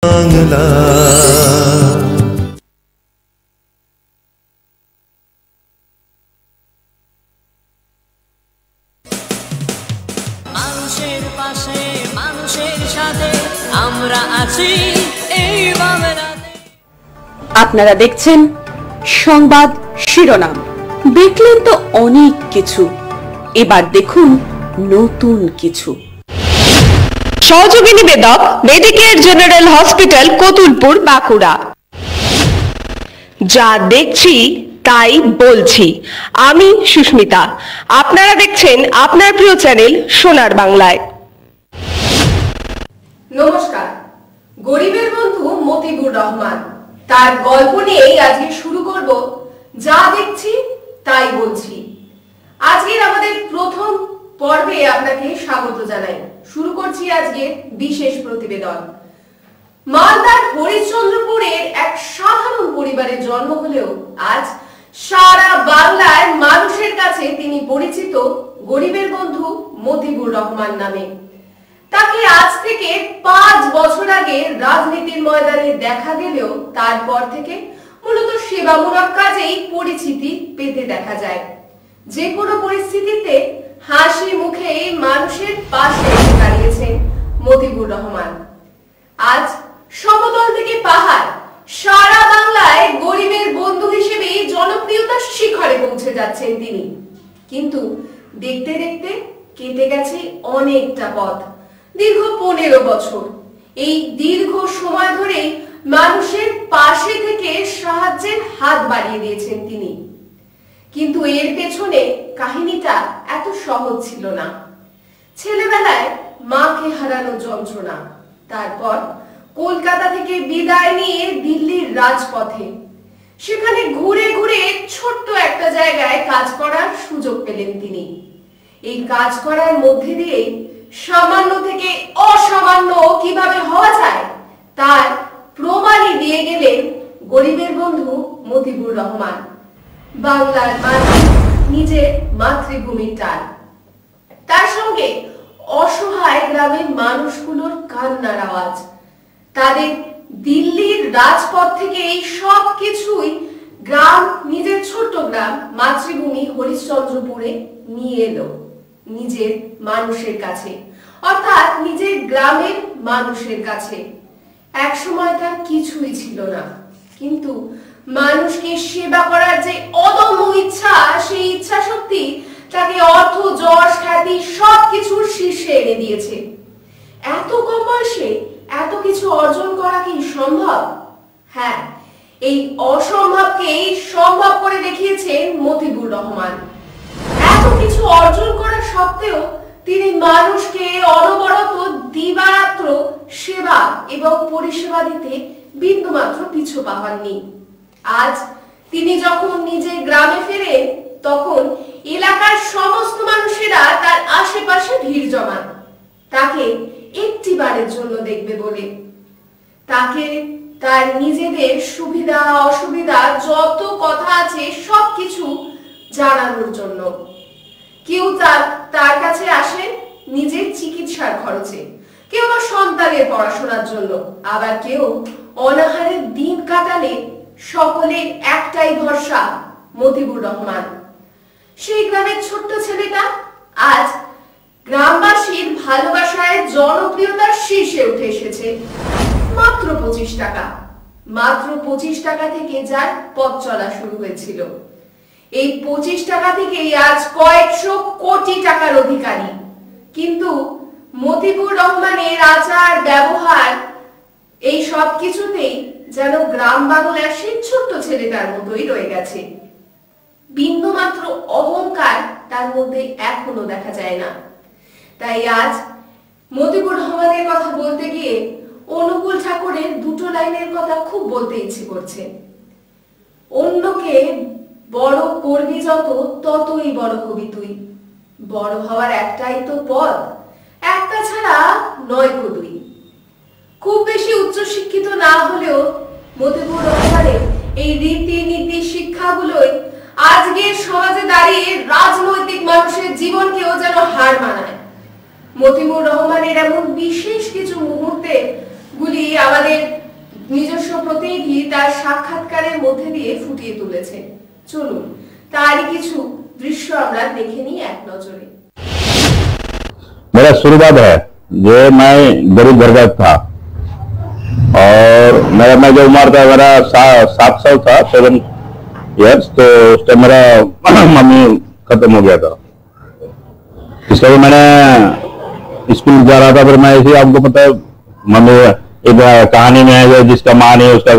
বাংলা। মানুষের পাশে মানুষের সাথে আমরা আছি এই বাংলাতে। আপনারা দেখছেন সংবাদ শিরোনাম। দেখলেন তো অনেক কিছু, এবার দেখুন নতুন কিছু। সহযোগী নিবেদক Medicare general hospital, Kotulpur, Bankura. যা দেখছি তাই বলছি, আমি সুস্মিতা। আপনারা দেখছেন আপনার প্রিয় চ্যানেল সোনার বাংলায়। নমস্কার। গরিবের বন্ধু মতিবুর রহমান, তার গল্প নিয়েই আজকে শুরু করব যা দেখছি তাই বলছি। আজকের আমাদের প্রথম পর্বে আপনাকে স্বাগত জানাই। শুরু করছি আজকে বিশেষ প্রতিবেদন। মালদার হরিশ্চন্দ্রপুরের এক সাধারণ পরিবারে জন্ম হলেও আজ সারা বাংলার মানুষের কাছে তিনি পরিচিত গরিবের বন্ধু মতিবুর রহমান নামে। তাকে আজ থেকে 5 বছর আগে রাজনীতির ময়দানে দেখা গেলেও তারপর থেকে মূলত সেবামূলক কাজেই পরিচিতি পেতে দেখা যায়। যে কোনো পরিস্থিতিতে হাসি মুখে মানুষের পাশে দাঁড়িয়েছেন মতিবুর রহমান। আজ সমতল থেকে পাহাড়, সারা বাংলায় গরিবের বন্ধু হিসেবে জনপ্রিয়তার শিখরে পৌঁছে যাচ্ছেন তিনি। কিন্তু দেখতে দেখতে কেটে গেছে অনেকটা পথ, দীর্ঘ 15 বছর। এই দীর্ঘ সময় ধরে মানুষের পাশে থেকে সাহায্যের হাত বাড়িয়ে দিয়েছেন তিনি। কিন্তু এর পেছনে কাহিনীটা এত সহজ ছিল না। ছেলেবেলায় মাকে হারানো যন্ত্রণা, তারপর কলকাতা থেকে বিদায় নিয়ে দিল্লির রাজপথে, সেখানে ঘুরে ঘুরে ছোট্ট একটা জায়গায় কাজ করার সুযোগ পেলেন তিনি। এই কাজ করার মধ্যে দিয়ে সামান্য থেকে অসামান্য কিভাবে হওয়া যায় তার প্রমাণই দিয়ে গেলেন গরিবের বন্ধু মতিবুর রহমান। বাংলার মাটি, নিজের মাতৃভূমির টান, তার সঙ্গে অসহায় গ্রামের মানুষগুলোর কান্নার আওয়াজ, তাদের দিল্লির রাজপথ থেকে এই সব কিছুই গ্রাম, নিজের ছোট্ট গ্রাম মাতৃভূমি হরিশ্চন্দ্রপুরে নিয়ে এলো নিজের মানুষের কাছে, অর্থাৎ নিজের গ্রামের মানুষের কাছে। এক সময় তার কিছুই ছিল না, কিন্তু মানুষকে সেবা করার যে অদম্য ইচ্ছা, সেই ইচ্ছা শক্তি তাকে অর্থ, যশ, খ্যাতি সবকিছুর শীর্ষে এনে দিয়েছে। এত কম বয়সে এত কিছু অর্জন করা কি সম্ভব? হ্যাঁ, এই অসম্ভবকেই সম্ভব করে দেখিয়েছেন মতিবুর রহমান। এত কিছু অর্জন করা সত্ত্বেও তিনি মানুষকে অনবরত দিবারাত্র সেবা এবং পরিষেবা দিতে বিন্দুমাত্র পিছু পা হননি। আজ তিনি যখন নিজের গ্রামে ফেরেন, তখন এলাকার সমস্ত মানুষেরা তার আশেপাশে ভিড় জমান, তাকে একটিবারের জন্য দেখবে বলে, তাকে তার নিজেদের সুবিধা অসুবিধা যত কথা আছে সবকিছু জানানোর জন্য। কেউ তার কাছে আসেন নিজের চিকিৎসার খরচে, কেউ বা সন্তানের পড়াশোনার জন্য, আবার কেউ অনাহারের দিন কাটালে সকলের একটাই ভরসা মতিবুর রহমান। সেই গ্রামের ছোট্ট ছেলেটা আজ গ্রামবাসীর ভালোবাসায় জনপ্রিয়তার শীর্ষে উঠে এসেছে। মাত্র 25 টাকা, মাত্র 25 টাকা থেকে যার পথ চলা শুরু হয়েছিল, এই 25 টাকা থেকেই আজ কয়েকশো কোটি টাকার অধিকারী। কিন্তু মতিবুর রহমানের আচার ব্যবহার এই সব কিছুতেই যেন গ্রাম বাংলার সেই ছোট্ট ছেলেটার মতোই রয়ে গেছে। বিন্দুমাত্র অহংকার তার মধ্যে এখনো দেখা যায় না। তাই আজ মতিবুর রহমানের কথা বলতে গিয়ে অনুকূল ঠাকুরের দুটো লাইনের কথা খুব বলতে ইচ্ছে করছে। অন্যকে বড় করবি যত, ততই বড় হবি তুই। বড় হওয়ার একটাই তো পথ, একটা ছাড়া নয় কো দুই। খুব বেশি উচ্চ শিক্ষিত না হলেও মতিবুর রহমানের এই রীতি নীতি শিক্ষাগুলোই আজকের সমাজে দাঁড়িয়ে রাজনৈতিক মানুষের জীবনকেও যেন হার মানায়। মতিবুর রহমানের এমন বিশেষ কিছু মুহূর্তে গুলি আমাদের নিজস্ব প্রতিনিধি তার সাক্ষাৎকারের মধ্যে দিয়ে ফুটিয়ে তুলেছে। চলুন তারই কিছু দৃশ্য আমরা দেখে নিই এক নজরে। मेरा शुरुआत है जो मैं गरीब घर का था और मैं जो उम्र था मेरा 7 साल था 7 इयर्स, तो उस टाइम मेरा मम्मी खत्म हो गया था। इसके लिए मैंने स्कूल जा रहा था, फिर मैं ऐसे आपको पता है मम्मी एक कहानी में है जिसका माँ नहीं उसका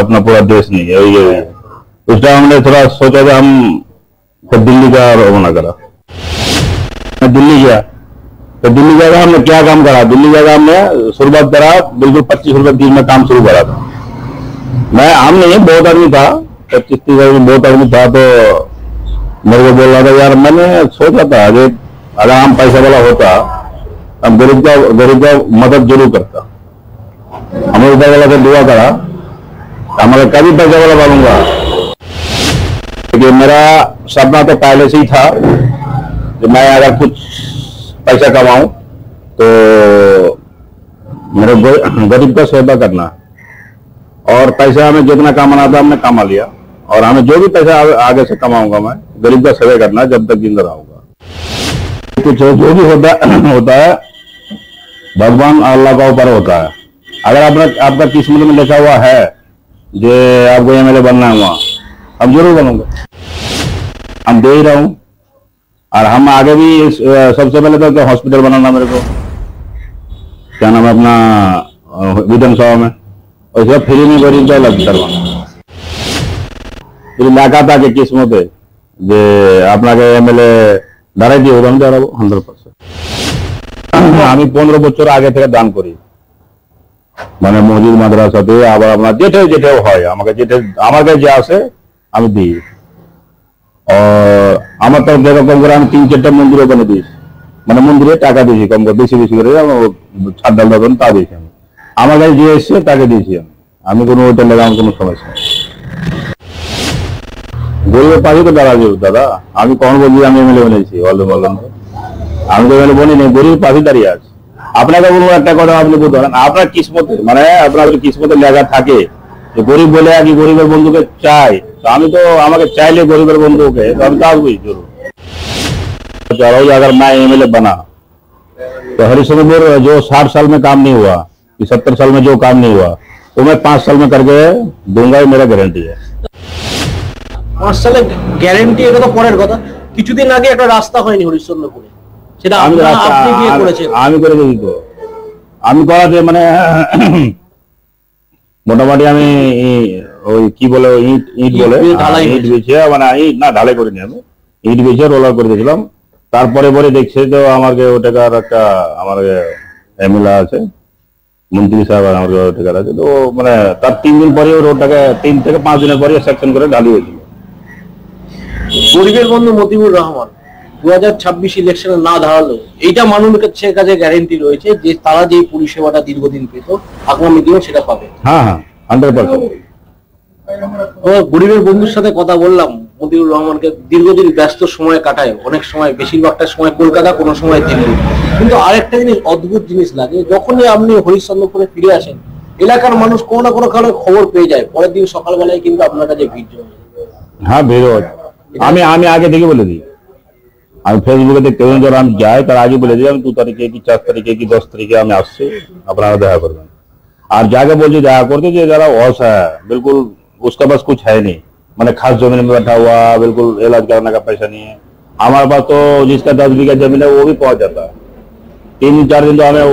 अपना पूरा देश नहीं है, ये उस टाइम हमने थोड़ा सोचा कि हम फिर दिल्ली का रवाना करा। मैं दिल्ली गया, तो दिल्ली जाकर हमने क्या काम करा, दिल्ली जाकर हमने शुरुआत करा बिल्कुल 25 रुपए दिन में काम शुरू करा था। मैं हम नहीं बहुत आदमी था, 25-30 आदमी बहुत आदमी था, तो मेरे को बोल रहा था यार, मैंने सोचा था अगर हम पैसा वाला होता हम गरीब का मदद जरूर करता। हमने ऊपर वाला से दुआ करा, हमारा कभी पैसा वाला बनूंगा, क्योंकि मेरा सपना तो पहले से ही था कि मैं अगर कुछ पैसा कमाऊं तो मेरे गरीब का सेवा करना, और पैसा हमें जितना कमाना था हमने कमा लिया, और हमें जो भी पैसा आगे से कमाऊंगा मैं गरीब का सेवा करना जब तक जिंदा रहूंगा। कुछ जो भी होता है भगवान अल्लाह का ऊपर होता है। अगर आपका किस्मत में लिखा हुआ है जो आपको एमएलए बनना हुआ, हम जरूर बनूंगा, हम दे ही रहा हूं। और हम आगे भी सबसे पहले तो हॉस्पिटल बनाना मेरे को, क्या नाम है अपना विधानसभा में, और इसका फ्री में गरीब का इलाज करवाना। फिर लाका था कि किस्मत है যে আপনাকে এমএলএ দাঁড়াই দিয়ে আমি দাঁড়াবো 100%। আমি 15 বছর আগে থেকে দান করি, মানে মসজিদ মাদ্রাসাতে, আবার আপনার যেটাও হয় আমাকে যে আসে আমি দিই। और আমার তো দেখো কম করে আমি 3-4টা মন্দির ওখানে দিয়েছি, মানে মন্দিরে টাকা দিয়েছি কম করে বেশি করে ছাড় ডাল দাদন তা দিয়েছি আমি, আমার কাছে যে এসছে তাকে দিয়েছি আমি কোনো ওইটা লাগানোর কোনো সমস্যা নেই। গরিবের পাশে তো দাঁড়াবে দাদা, আমি কখন বলছি আমি এমএলএ বলেছি বললাম তো, আমি তো এমএলএ বলি নেই, গরিবের পাশে দাঁড়িয়ে আছে। আপনাকে কোনো একটা কথা আপনি বলতে পারেন, আপনার কিসমতে মানে আপনার কিসমতে লেখা থাকে যে গরিব বলে আর কি গরিবের বন্ধুকে চাই, तो আমি তো আমাকে চাইলে গরিবের বন্ধুকে तो আমি तो আসবই जरूर। चलो अगर मैं एमएलए बना तो हरिश्चंद्रपुर जो 60 साल में काम नहीं हुआ कि 70 साल में जो काम नहीं हुआ तो मैं 5 साल में करके दूंगा, ये मेरा गारंटी है। 5 সালে গ্যারান্টি, এটা তো পরের কথা। কিছুদিন আগে একটা রাস্তা হয়নি হরিশ্চন্দ্রপুরে, সেটা আপনি দিয়ে করেছেন। আমি করে দিই তো, আমি করাতে মানে মোটামুটি আমি ওই কি বলে ইট বলে ইট বিছিয়ে, মানে ইট না ঢালাই করিনি, আমি ইট বিছিয়ে রোলার করে দিয়েছিলাম। তারপরে পরে দেখছে তো আমাকে ওটাকার একটা আমার এমএলএ আছে মন্ত্রী সাহেব, আমার ওটাকার আছে, তো মানে তার 3 দিন পরে রোডটাকে 3 থেকে 5 দিনের পরে সেকশন করে ঢালি হয়েছিল। গরিবের বন্ধু মতিউর রহমান 2026 ইলেকশনে না দাঁড়ালো, এইটা মানুষের কাছে গ্যারান্টি রয়েছে যে তারা যে পরিষেবাটা দীর্ঘদিন পেত আগামী দিনে সেটা পাবে। হ্যাঁ হ্যাঁ 100%। গরিবের বন্ধুর সাথে কথা বললাম, মতিউর রহমানকে দীর্ঘদিন ব্যস্ত সময় কাটায়, অনেক সময় বেশিরভাগটা সময় কলকাতা, কোনো সময় দিল্লি। কিন্তু আরেকটা জিনিস অদ্ভুত জিনিস লাগে, যখনই আপনি হরিশ্চন্দ্রপুরে ফিরে আসেন এলাকার মানুষ কোনো না কোনো কারণে খবর পেয়ে যায়, পরের দিন সকালবেলায় কিন্তু আপনার কাছে ভিড় জমে। হ্যাঁ বেরো, আমি আগে থেকে বলে দিই, আমি ফেসবুকে দেখতে যখন আমি যাই তার আগে বলে দিই আমি 2 তারিখে কি 4 তারিখে কি 10 তারিখে আমি আসছি, আপনারা দেখা করবেন। আর যাকে বলছি দেখা করতে যে যারা असहाय बिल्कुल उसका पास कुछ है नहीं, मैंने खास जमीन में बैठा हुआ, बिल्कुल इलाज कराने का पैसा नहीं है, हमारे पास तो जिसका 10 बीघा जमीन है वो भी पहुंच जाता है। 3-4 दिन तो हमें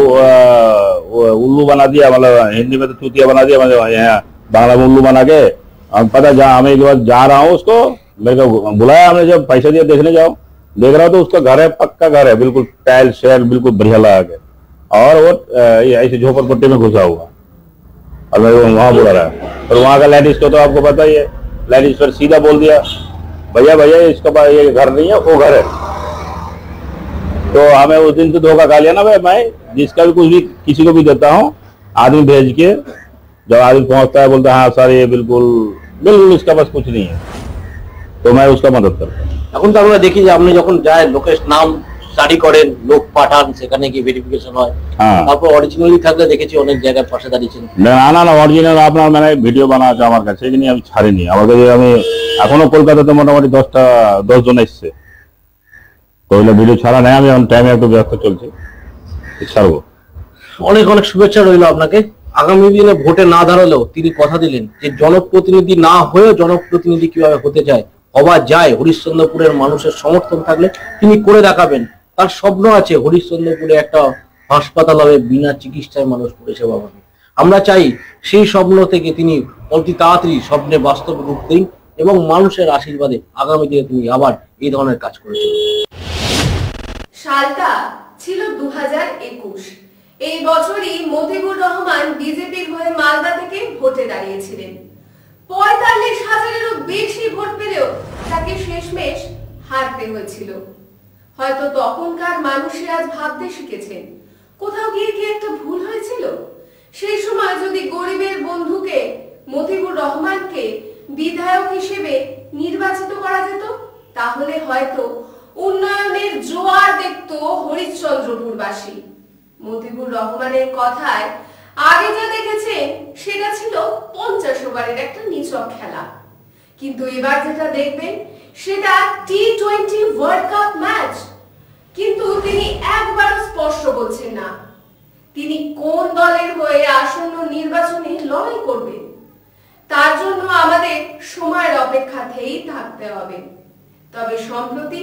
उल्लू बना दिया, मतलब हिंदी में तो चूतिया बना दिया, मतलब यहाँ बांग्ला में उल्लू बना के हम पता हमें एक बार जा रहा हूँ उसको मेरे को बुलाया, हमने जब पैसा दिया देखने जाओ, देख रहा हूँ तो उसका घर है, पक्का घर है, बिल्कुल टाइल शेड बिल्कुल बढ़िया लगा के, और वो ऐसे झोपड़पट्टी में घुसा हुआ, और मैं वहां बुला रहा है। और वहां का लैंड इसको तो आपको पता ही है, लैंड पर सीधा बोल दिया भैया इसका पास ये घर नहीं है, वो घर है। तो हमें उस दिन तो धोखा खा लिया ना भाई, मैं जिसका भी कुछ भी किसी को भी देता हूँ आदमी भेज के, जब आदमी पहुंचता है बोलता है हाँ सर ये बिल्कुल इसका पास कुछ नहीं है, तो मैं उसका मदद करता हूँ। এখন তো আমরা দেখি যে আপনি যখন যায় লোকের নাম স্টাডি করেন, লোক পাঠান, সেখানে গিয়ে ভেরিফিকেশন হয়, হ্যাঁ। তারপর অরিজিনালি থাকলে দেখেছি অনেক জায়গায় পাশে দাঁড়িয়েছেন। না অরিজিনাল আপনার মানে ভিডিও বানা আছে আমার কাছে, এই নিয়ে আমি ছাড়িনি। আমার কাছে আমি এখনো কলকাতাতে মোটামুটি 10 জন এসছে, তো ওইগুলো ভিডিও ছাড়া নেই। আমি এখন টাইমে একটু ব্যস্ত চলছে, ছাড়বো। অনেক অনেক শুভেচ্ছা রইল আপনাকে। আগামী দিনে ভোটে না দাঁড়ালেও তিনি কথা দিলেন যে জনপ্রতিনিধি না হয়েও জনপ্রতিনিধি কিভাবে হতে যায়, হওয়া যায়, হরিশ্চন্দ্রপুরের মানুষের সমর্থন থাকলে তিনি করে দেখাবেন। তার স্বপ্ন আছে হরিশ্চন্দ্রপুরে একটা হাসপাতাল হবে, বিনা চিকিৎসায় মানুষ পরিষেবা পাবে। আমরা চাই সেই স্বপ্ন থেকে তিনি অতি তাড়াতাড়ি স্বপ্নে বাস্তব রূপ দিন এবং মানুষের আশীর্বাদে আগামী দিনে তিনি আবার এই ধরনের কাজ করেছেন। সালটা ছিল 2021। এই বছরই মতিবুর রহমান বিজেপির হয়ে মালদা থেকে ভোটে দাঁড়িয়েছিলেন। 45,000-এরও বেশি ভোট পেলেও তাকে শেষমেশ হারতে হয়েছিল। হয়তো তখনকার মানুষের আজ ভাবতে শিখেছেন কোথাও গিয়ে কি একটা ভুল হয়েছিল। সেই সময় যদি গরিবের বন্ধুকে মতিবুর রহমানকে বিধায়ক হিসেবে নির্বাচিত করা যেত, তাহলে হয়তো উন্নয়নের জোয়ার দেখত হরিশ্চন্দ্রপুরবাসী। মতিবুর রহমানের কথায় আগে যা দেখেছেন সেটা ছিল 50 ওভারের একটা নিছক খেলা, কিন্তু এবার যেটা দেখবেন সেটা T20 ওয়ার্ল্ড কাপ ম্যাচ। কিন্তু তিনি একবারও স্পষ্ট বলছেন না তিনি কোন দলের হয়ে আসন্ন নির্বাচনে লড়াই করবেন। তার জন্য আমাদের সময়ের অপেক্ষাতেই থাকতে হবে। তবে সম্প্রতি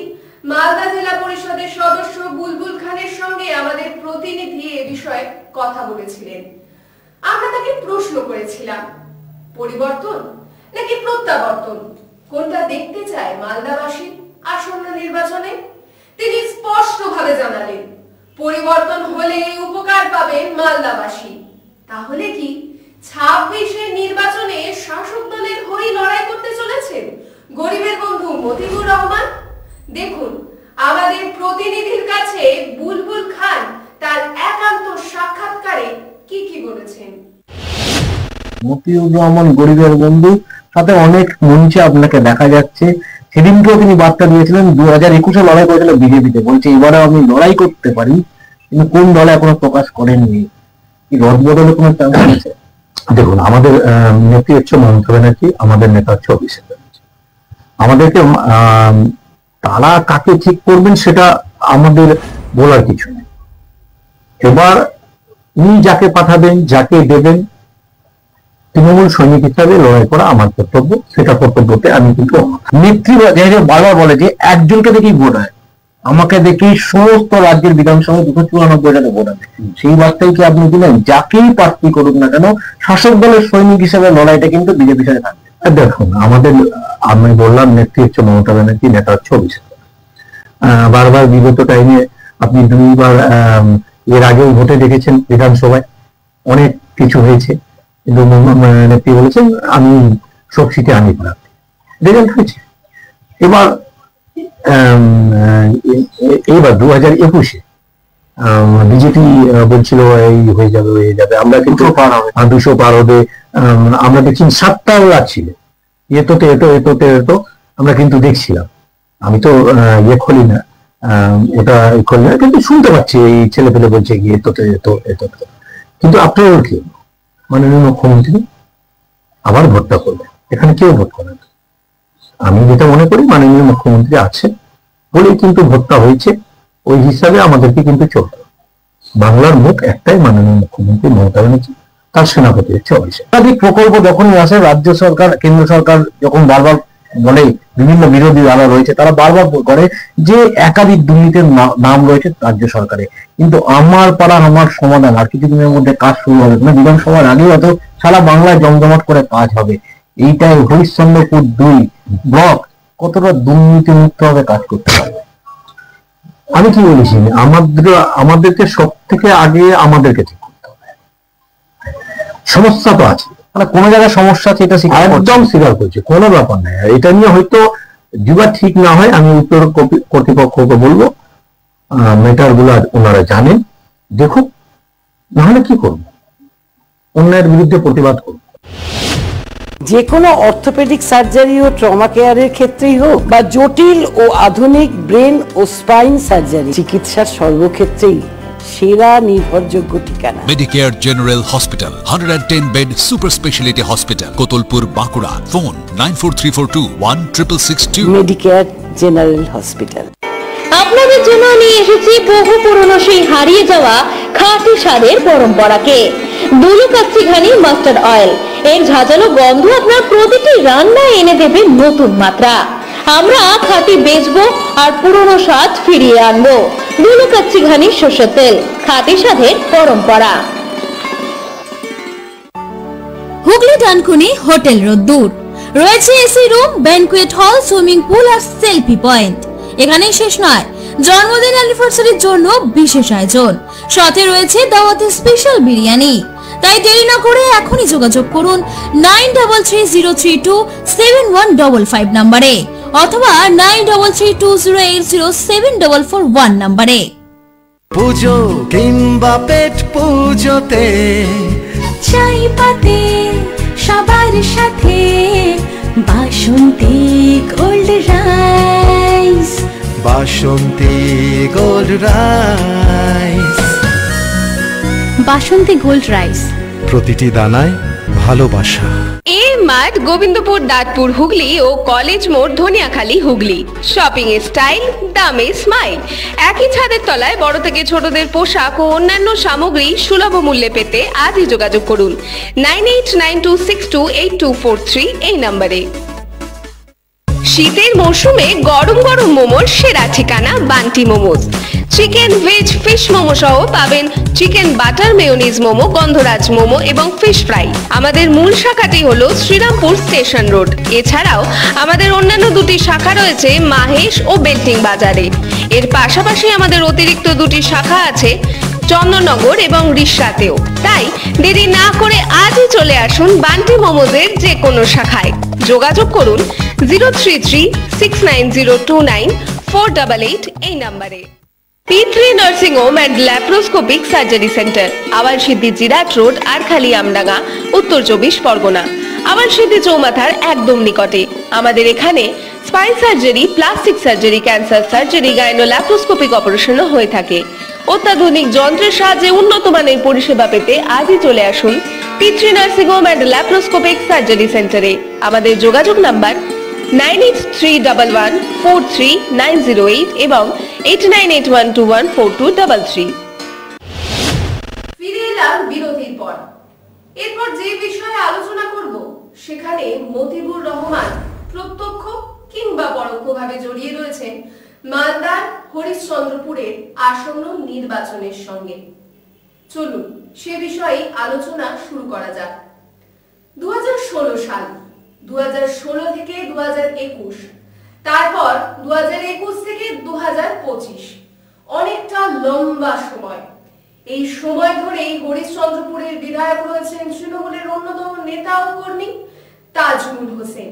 মালদা জেলা পরিষদের সদস্য বুলবুল খানের সঙ্গে আমাদের প্রতিনিধি এ বিষয়ে কথা বলেছিলেন। আমরা তাকে প্রশ্ন করেছিলাম, পরিবর্তন নাকি প্রত্যাবর্তন কোনটা দেখতে চায় মালদাবাসী আসন্ন নির্বাচনে? তিনি স্পষ্টভাবে জানালেন পরিবর্তন হলে উপকার পাবেন মালদাবাসী। তাহলে কি 26-এর নির্বাচনে শাসক দলের হয়ে লড়াই করতে চলেছেন গরিবের বন্ধু মতিবুর রহমান? দেখুন আমাদের প্রতিনিধির কাছে বুলবুল খান তার একান্ত সাক্ষাৎকারে কি কি বলেছেন। মতিউর রহমান গরিবের বন্ধু, সাথে অনেক মঞ্চে আপনাকে দেখা যাচ্ছে। সেদিনকেও তিনি বার্তা দিয়েছিলেন 2021-এ লড়াই করেছিল বিজেপিতে, বলছে এবারে আমি লড়াই করতে পারি, কিন্তু কোন দলে এখনো প্রকাশ করেননি। কি রদবদলে কোনো চান্স আছে? দেখুন, আমাদের নেত্রী হচ্ছে মমতা ব্যানার্জি, আমাদের নেতা হচ্ছে অভিষেক ব্যানার্জি। আমাদেরকে তারা কাকে ঠিক করবেন সেটা আমাদের বলার কিছু নেই। এবার উনি যাকে পাঠাবেন, যাকে দেবেন, তৃণমূল সৈনিক হিসাবে লড়াই করা আমার কর্তব্য, সেটা কর্তব্যতে আমি কিন্তু নেত্রী বারবার বলে যে একজনকে দেখেই ভোট হয়, আমাকে দেখেই সমস্ত রাজ্যের বিধানসভায় 294টাতে ভোট হবে। সেই বার্তাই কি আপনি দিলেন? যাকেই প্রার্থী করুক না কেন, শাসক দলের সৈনিক হিসেবে লড়াইটা কিন্তু বিজেপির সাথে থাকবে। দেখুন, আমাদের আমি বললাম নেত্রী হচ্ছে মমতা ব্যানার্জি, নেতা হচ্ছে অভিষেক। বারবার বিগত টাইমে আপনি 2বার এর আগেও ভোটে দেখেছেন, বিধানসভায় অনেক কিছু হয়েছে, কিন্তু নেত্রী বলেছেন আমি সব সিটে আমি প্রার্থী, রেজাল্ট হয়েছে। এবার এইবার 2021-এ বিজেপি বলছিল এই হয়ে যাবে হয়ে যাবে, আমরা কিন্তু 200 পার হবে। আমরা দেখছি 7টা রাখছিল, এতো আমরা কিন্তু দেখছিলাম। আমি তো ইয়ে খুলি না, ওটা খুলি না, কিন্তু শুনতে পাচ্ছি এই ছেলে পেলে বলছে কি এতো। কিন্তু আপনার কি মাননীয় মুখ্যমন্ত্রী আবার ভোটটা করবে, এখানে কেউ ভোট করে না। আমি যেটা মনে করি মাননীয় মুখ্যমন্ত্রী আছে বলেই কিন্তু ভোটটা হয়েছে, ওই হিসাবে আমাদেরকে কিন্তু চলতে হবে। বাংলার মুখ একটাই, মাননীয় মুখ্যমন্ত্রী মমতা ব্যানার্জি, তার সেনাপতি হচ্ছে অভিষেক। একাধিক প্রকল্প যখনই আসে, রাজ্য সরকার কেন্দ্র সরকার যখন বারবার বলে, বিভিন্ন বিরোধী যারা রয়েছে তারা বারবার করে যে একাধিক দুর্নীতির নাম রয়েছে রাজ্য সরকারে, কিন্তু আমার পাড়া আমার সমাধান আর কিছুদিনের মধ্যে কাজ শুরু হবে, মানে বিধানসভার আগেই হয়তো সারা বাংলায় জমজমাট করে কাজ হবে। এইটাই হরিশ্চন্দ্রপুর 2 ব্লক কতটা দুর্নীতি মুক্ত ভাবে কাজ করতে পারবে। আমি কি বলেছি, আমাদেরকে সব থেকে আগে আমাদেরকে ঠিক করতে হবে। সমস্যা তো আছে, মানে কোনো জায়গায় সমস্যা আছে, এটা একদম স্বীকার করছে, কোনো ব্যাপার নাই। এটা নিয়ে হয়তো যুবা ঠিক না হয়, আমি উত্তর কর্তৃপক্ষকে বলবো ম্যাটার গুলো ওনারা জানেন, দেখুক, নাহলে কি করবো, অন্যায়ের বিরুদ্ধে প্রতিবাদ করবো। যে কোনো অর্থোপেডিক সার্জারি ও ট্রমা কেয়ারের ক্ষেত্রেই হোক বা জটিল ও আধুনিক ব্রেন ও স্পাইন সার্জারি, চিকিৎসার সর্বক্ষেত্রেই সেরা নির্ভরযোগ্য ঠিকানা Medicare general hospital, 110 bed super speciality hospital, Kotulpur, Bankura. Phone 9434216662। Medicare general hospital. আপনাদের জন্য নিয়ে এসেছি বহু পুরনো সেই হারিয়ে যাওয়া খাঁটি স্বাদের পরম্পরাকে। দুলুকাচ্ছি ঘানি মাস্টার্ড অয়েল, এর ঝাঁঝালো গন্ধ আপনার প্রতিটি রান্নায় এনে দেবে নতুন মাত্রা। আমরা খাঁটি বেচবো আর পুরনো স্বাদ ফিরিয়ে আনবো। দুলুকাচ্ছি ঘানি সরষের তেল, খাঁটি স্বাদের পরম্পরা। হুগলি ডানকুনি হোটেল রোদ্দুর, রয়েছে এসি রুম, ব্যানকুয়েট হল, সুইমিং পুল আর সেলফি পয়েন্ট। এখানেই শেষ নয়, জন্মদিন অ্যানিভার্সারির জন্য বিশেষ আয়োজন, সাথে রয়েছে দাওয়াতের স্পেশাল বিরিয়ানি। তাই দেরি না করে এখনই যোগাযোগ করুন 9330327155 নম্বরে অথবা 9332080744 নম্বরে। পুজো কিংবা পেট পুজোতে চাই পাতে সবার সাথে বাসন্তী গোল্ড রাইস, বাসন্তী গোল্ড রাইস, বাসন্তী গোল্ড রাইস, প্রতিটি দানায় ভালোবাসা। এ মাঠ গোবিন্দপুর, দাঁতপুর, হুগলি ও কলেজ মোড়, ধনিয়াখালী, হুগলি। শপিং এর স্টাইল, দামে স্মাইল। একই ছাদের তলায় বড় থেকে ছোটদের পোশাক ও অন্যান্য সামগ্রী সুলভ মূল্যে পেতে আজই যোগাযোগ করুন 9892628243 এই নম্বরে। শীতের মৌসুমে গরম গরম মোমোর সেরা ঠিকানা Bunty momos. Chicken, veg, fish momo সহ পাবেন চিকেন বাটার মেয়োনিজ মোমো, গন্ধরাজ মোমো এবং ফিশ ফ্রাই। আমাদের মূল শাখাটি হলো শ্রীরামপুর স্টেশন রোড। এছাড়াও আমাদের অন্যান্য দুটি শাখা রয়েছে মাহেশ ও বেল্টিং বাজারে। এর পাশাপাশি আমাদের অতিরিক্ত দুটি শাখা আছে চন্দননগর এবং রিষড়াতেও। তাই দেরি না করে আজই চলে আসুন বান্টি মোমোজের যে কোনো শাখায়। যোগাযোগ করুন 0336902948 এই নম্বরে। P3 nursing home and laparoscopic surgery centre, আবার সিদ্ধি, জিরাট রোড, আরখালি, আমডাঙ্গা, উত্তর 24 পরগনা। আবার সিদ্ধি চৌমাথার একদম নিকটে। আমাদের এখানে spine surgery, plastic surgery, cancer surgery, gyno laparoscopic অপারেশনও হয়ে থাকে। অত্যাধুনিক যন্ত্রের সাহায্যে উন্নত মানের পরিষেবা পেতে আজই চলে আসুন P3 nursing home and laparoscopic surgery সেন্টারে। আমাদের যোগাযোগ নাম্বার 9831143908 এবং 8981214233। ফিরে এলাম বিরতির পর। এরপর যে বিষয়ে আলোচনা করব সেখানে মতিবুর রহমান প্রত্যক্ষ কিংবা পরোক্ষভাবে জড়িয়ে রয়েছেন মালদার হরিশ্চন্দ্রপুরের আসন্ন নির্বাচনের সঙ্গে। চলুন সে বিষয়ে আলোচনা শুরু করা যাক। 2016 সাল, 2016 থেকে 2021, তারপর 2021 থেকে 2025, অনেকটা লম্বা সময়। এই সময় ধরেই হরিশ্চন্দ্রপুরের বিধায়ক রয়েছেন তৃণমূলের অন্যতম নেতা ও কর্মী তাজমুল হোসেন।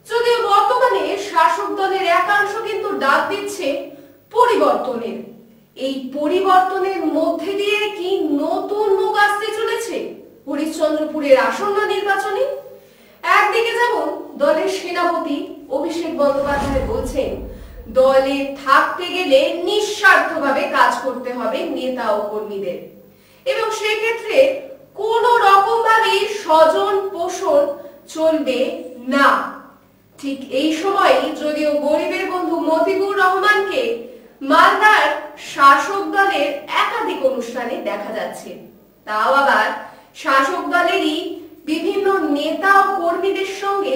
যদিও বর্তমানে শাসক দলের একাংশ কিন্তু ডাক দিচ্ছে পরিবর্তনের। এই পরিবর্তনের মধ্যে দিয়ে কি নতুন মুখ আসতে চলেছে হরিশ্চন্দ্রপুরের আসন্ন নির্বাচনে? একদিকে যেমন দলের সেনাপতি অভিষেক বন্দ্যোপাধ্যায় বলছেন, দলে থাকতে গেলে নিঃস্বার্থভাবে কাজ করতে হবে নেতা ও কর্মীদের, এবং সেক্ষেত্রে কোন রকম ভাবে স্বজন পোষণ চলবে না। ঠিক এই সময় যদিও গরিবের বন্ধু মতিবুর রহমানকে মালদার শাসক দলের একাধিক অনুষ্ঠানে দেখা যাচ্ছে, তাও আবার শাসক দলেরই বিভিন্ন নেতা ও কর্মীদের সঙ্গে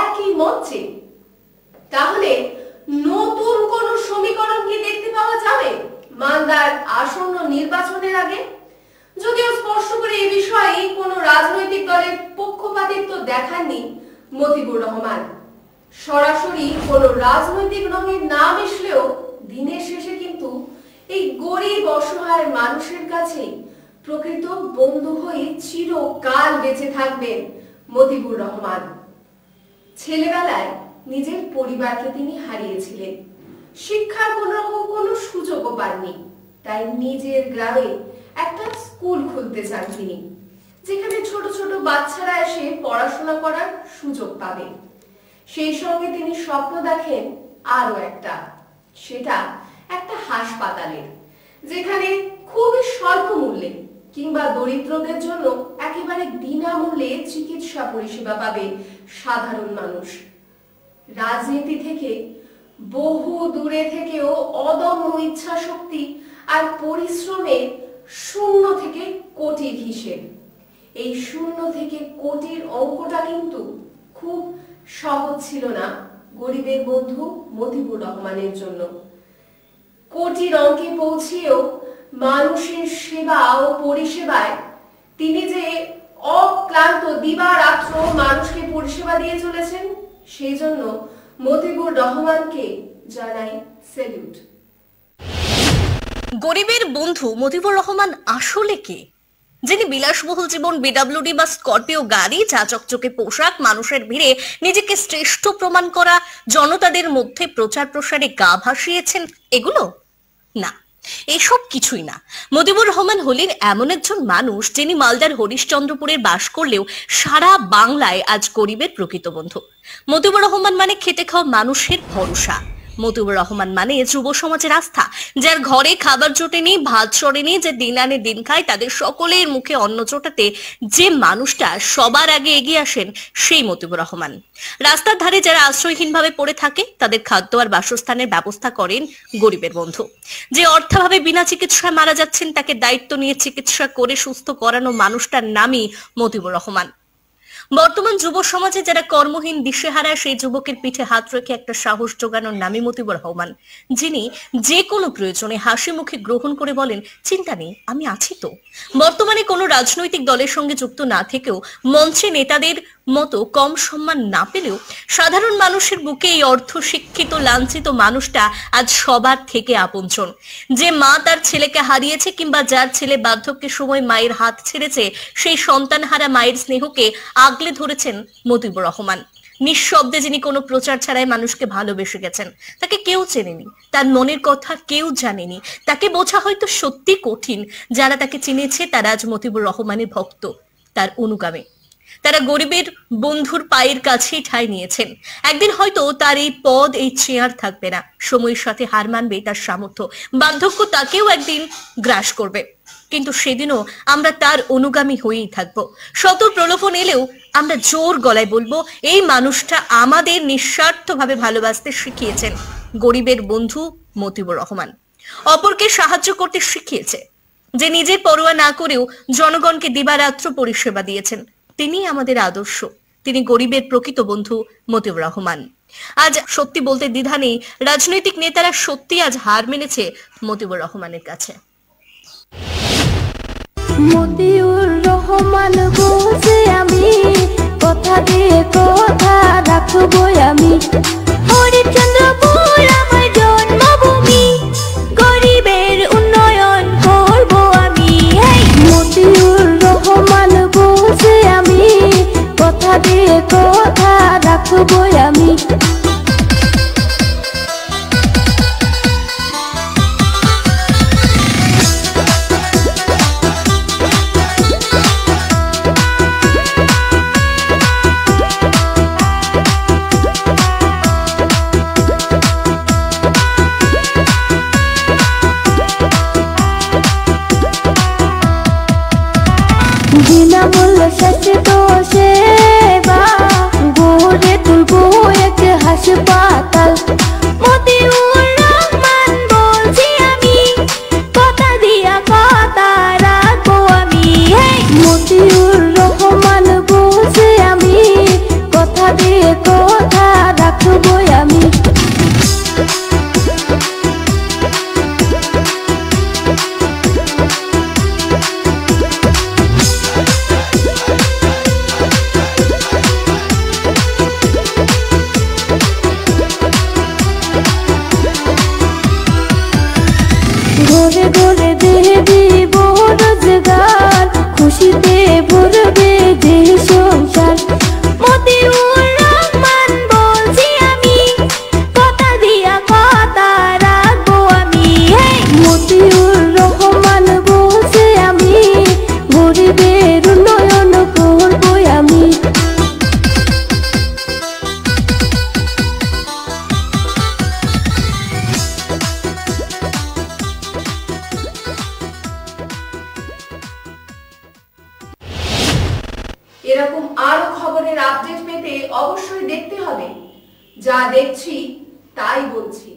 একই মঞ্চে। তাহলে নতুন কোন সমীকরণ কি দেখতে পাওয়া যাবে মালদার আসন্ন নির্বাচনের আগে? যদিও স্পষ্ট করে এই বিষয়ে কোন রাজনৈতিক দলের পক্ষপাতিত্ব দেখাননি মতিবুর রহমান। সরাসরি কোন রাজনৈতিক রঙের নাম এসলেও দিনের শেষে কিন্তু এই গরিব অসহায় মানুষের কাছে প্রকৃত বন্ধু হয়ে চিরকাল বেঁচে থাকবেন মতিবুর রহমান। ছেলেবেলায় নিজের পরিবারকে তিনি হারিয়েছিলেন, শিক্ষার কোনো সুযোগও পাননি, তাই নিজের গ্রামে একটা স্কুল খুলতে চান তিনি, যেখানে ছোট ছোট বাচ্চারা এসে পড়াশোনা করার সুযোগ পাবে। সেই সঙ্গে তিনি স্বপ্ন দেখেন আরো একটা, সেটা একটা হাসপাতালের, যেখানে খুবই স্বল্প মূল্যে কিংবা দরিদ্রদের জন্য একেবারে বিনামূল্যে চিকিৎসা পরিষেবা পাবে সাধারণ মানুষ। রাজনীতি থেকে বহু দূরে থেকেও অদম্য ইচ্ছা শক্তি আর পরিশ্রমের শূন্য থেকে কোটির হিসেব, এই শূন্য থেকে কোটির অঙ্কটা কিন্তু খুব সহজ ছিল না গরিবের বন্ধু মতিবুর রহমানের জন্য। কোটির অঙ্কে পৌঁছেও মানুষের সেবা ও পরিষেবায় তিনি যে অক্লান্ত দিবারাত্র মানুষকে পরিষেবা দিয়ে চলেছেন, সেই জন্য মতিবুর রহমানকে জানাই স্যালুট। গরিবের বন্ধু মতিবুর রহমান আসলে কে? যিনি বিলাসবহুল জীবন, বিডব্লিউডি বা স্করপিও গাড়ি, চা চকচকে পোশাক, মানুষের ভিড়ে নিজেকে শ্রেষ্ঠ প্রমাণ করা, জনতাদের মধ্যে প্রচার প্রসারে গা ভাসিয়েছেন, এগুলো না, এসব কিছুই না। মতিবুর রহমান হলেন এমন একজন মানুষ যিনি মালদার হরিশ্চন্দ্রপুরে বাস করলেও সারা বাংলায় আজ গরিবের প্রকৃত বন্ধু। মতিবুর রহমান মানে খেটে খাওয়া মানুষের ভরসা। মতিবুর রহমান মানে যুব সমাজের আস্থা, যার ঘরে খাবার জোটেনি, ভাত সরেনি, যে দিন আনে দিন খায়, তাদের সকলের মুখে অন্ন জোটাতে যে মানুষটা সবার আগে এগিয়ে আসেন, সেই মতিবুর রহমান। রাস্তার ধারে যারা আশ্রয়হীন ভাবে পড়ে থাকে তাদের খাদ্য আর বাসস্থানের ব্যবস্থা করেন গরিবের বন্ধু। যে অর্থাভাবে বিনা চিকিৎসায় মারা যাচ্ছেন তাকে দায়িত্ব নিয়ে চিকিৎসা করে সুস্থ করানো মানুষটার নামই মতিবুর রহমান। বর্তমান যুব সমাজে যারা কর্মহীন, দিশেহারা, সেই যুবকের পিঠে হাত রেখে একটা সাহস জোগানোর নামই মতিবুর রহমান, যিনি যে কোনো প্রয়োজনে হাসি মুখে গ্রহণ করে বলেন, চিন্তা নেই, আমি আছি তো। বর্তমানে কোনো রাজনৈতিক দলের সঙ্গে যুক্ত না থেকেও, মঞ্চে নেতাদের মতো কম সম্মান না পেলেও, সাধারণ মানুষের বুকে এই অর্থ শিক্ষিত লাঞ্ছিত মানুষটা আজ সবার থেকে আপনজন। যে মা তার ছেলেকে হারিয়েছে কিংবা যার ছেলে বার্ধক্যের সময় মায়ের হাত ছেড়েছে, সেই সন্তানহারা মায়ের স্নেহকে আগলে ধরেছেন মতিবুর রহমান। নিঃশব্দে যিনি কোনো প্রচার ছাড়াই মানুষকে ভালোবেসে গেছেন, তাকে কেউ চেনেনি, তার মনের কথা কেউ জানেনি, তাকে বোঝা হয়তো সত্যি কঠিন। যারা তাকে চিনেছে তারা আজ মতিবুর রহমানের ভক্ত, তার অনুগামী। তারা গরিবের বন্ধুর পায়ের কাছেই ঠাঁই নিয়েছেন। একদিন হয়তো তার এই পদ, এই চেয়ার থাকবে না, সময়ের সাথে হার মানবে তার সামর্থ্য, বার্ধক্য তাকেও একদিন গ্রাস করবে, কিন্তু সেদিনও আমরা তার অনুগামী হয়েই থাকবো। শত প্রলোভন এলেও আমরা জোর গলায় বলবো, এই মানুষটা আমাদের নিঃস্বার্থভাবে ভালোবাসতে শিখিয়েছেন গরিবের বন্ধু মতিবুর রহমান। অপরকে সাহায্য করতে শিখিয়েছে, যে নিজের পরোয়া না করেও জনগণকে দিবারাত্র পরিষেবা দিয়েছেন, তিনি আমাদের আদর্শ। তিনি গরিবের প্রকৃত বন্ধু মতিবুর রহমান। আজ সত্যি বলতে দ্বিধা নেই, রাজনৈতিক নেতারা সত্যি আজ হার মেনেছে মতিবুর রহমানের কাছে। মতিউর রহমান বলছে, আমি কথা দিয়ে কথা রাখবো আমি। হরিশ্চন্দ্রপুর আমার জন্মভূমি, গরিবের উন্নয়ন করবো আমি। মতিউর রহমান বলছে, আমি কথা দিয়ে কথা রাখবো আমি। বিনামূল্য স্বাস্থ্য সেবা গড়ে তুলবো এক হাসপাতাল। মতিউর রহমান বলছি, আমি কথা দিয়া কথা রাখবো আমি। মতিউর রহমান বলছে, আমি কথা দিয়ে কথা রাখবো আমি। খবরের আপডেট পেতে অবশ্যই দেখতে হবে যা দেখছি তাই বলছি।